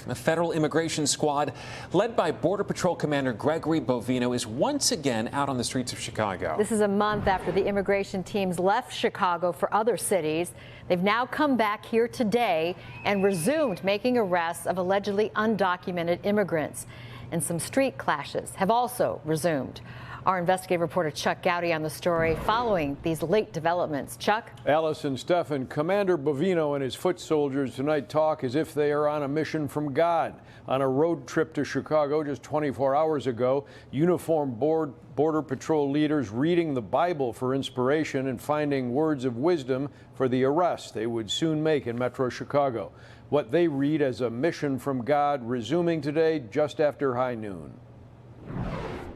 The federal immigration squad, led by Border Patrol Commander Gregory Bovino, is once again out on the streets of Chicago. This is a month after the immigration teams left Chicago for other cities. They've now come back here today and resumed making arrests of allegedly undocumented immigrants. And some street clashes have also resumed. Our investigative reporter Chuck Goudie on the story following these late developments. Chuck? Alice and Stephan, Commander Bovino and his foot soldiers tonight talk as if they are on a mission from God. On a road trip to Chicago just 24 hours ago, uniformed Border Patrol leaders reading the Bible for inspiration and finding words of wisdom for the arrests they would soon make in Metro Chicago. What they read as a mission from God resuming today just after high noon.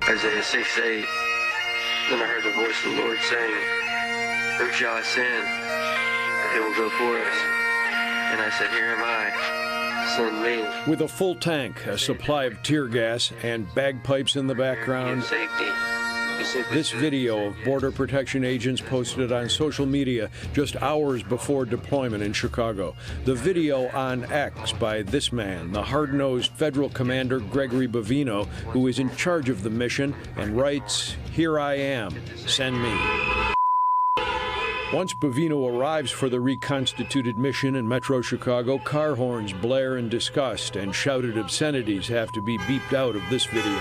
Isaiah 6:8, then I heard the voice of the Lord saying, "Who shall I send? He will go for us." And I said, "Here am I, send me." With a full tank, a supply of tear gas, and bagpipes in the background, this video of Border Protection agents posted on social media just hours before deployment in Chicago. The video on X by this man, the hard-nosed federal commander Gregory Bovino, who is in charge of the mission and writes, "Here I am, send me." Once Bovino arrives for the reconstituted mission in Metro Chicago, car horns blare in disgust and shouted obscenities have to be beeped out of this video.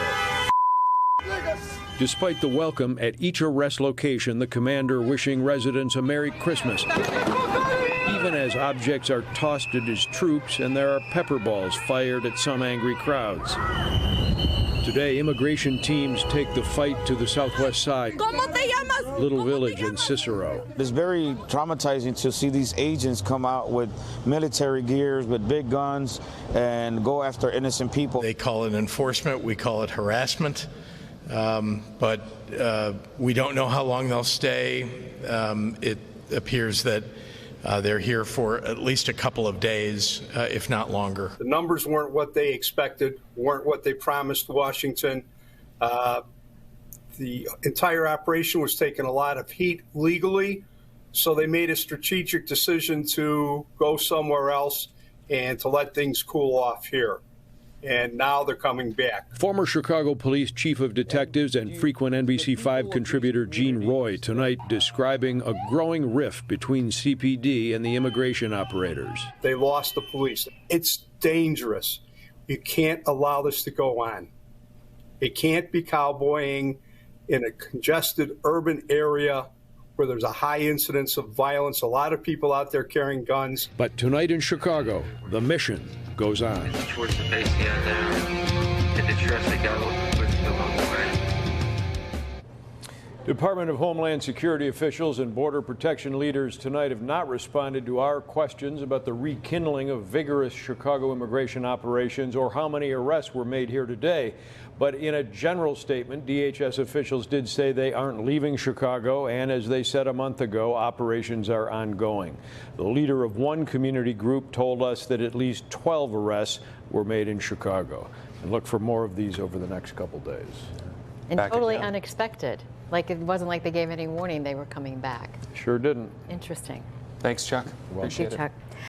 Despite the welcome at each arrest location, the commander wishing residents a Merry Christmas, even as objects are tossed at his troops and there are pepper balls fired at some angry crowds. Today, immigration teams take the fight to the southwest side, Little Village in Cicero. It's very traumatizing to see these agents come out with military gears, with big guns, and go after innocent people. They call it enforcement, we call it harassment. But we don't know how long they'll stay. It appears that they're here for at least a couple of days, if not longer. The numbers weren't what they expected, weren't what they promised Washington. The entire operation was taking a lot of heat legally, so they made a strategic decision to go somewhere else and to let things cool off here. And now they're coming back. Former Chicago Police Chief of Detectives and frequent NBC5 contributor Gene Roy tonight describing a growing rift between CPD and the immigration operators. They lost the police. It's dangerous. You can't allow this to go on. It can't be cowboying in a congested urban area where there's a high incidence of violence, a lot of people out there carrying guns. But tonight in Chicago, the mission goes on. Towards the base down and the trust they got with the along the way. Department of Homeland Security officials and Border Protection leaders tonight have not responded to our questions about the rekindling of vigorous Chicago immigration operations or how many arrests were made here today. But in a general statement, DHS officials did say they aren't leaving Chicago, and as they said a month ago, operations are ongoing. The leader of one community group told us that at least 12 arrests were made in Chicago. And look for more of these over the next couple days. And totally unexpected. Like it wasn't like they gave any warning they were coming back. Sure didn't. Interesting. Thanks, Chuck. Thank you, Chuck.